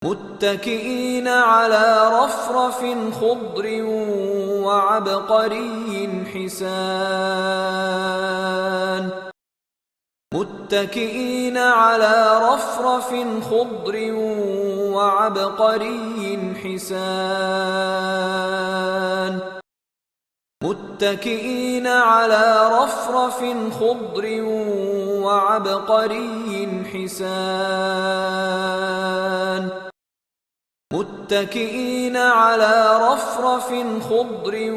متكئين على رفرف خضر وعبقري حسان متكئين على رفرف خضر وعبقري حسان متكئين على رفرف خضر وعبقري حسان متكئين على رفرف خضر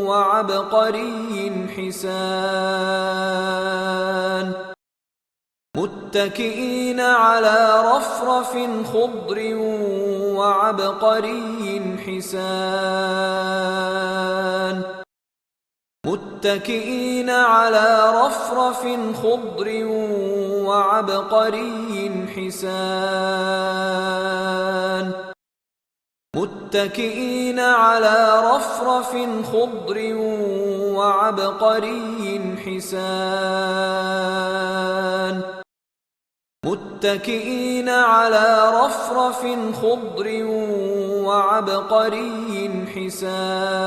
وعبقري حسان متكئين على رفرف خضر وعبقري حسان متكئين على رفرف خضر وعبقري حسان متكئين على رفرف خضر وعبقري حسان متكئين على رفرف خضر وعبقري حسان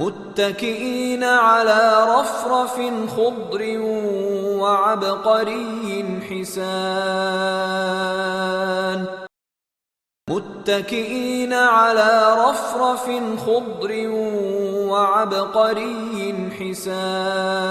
متكئين على رفرف خضر وعبقري حسان متكئين على رفرف خضر وعبقري حسان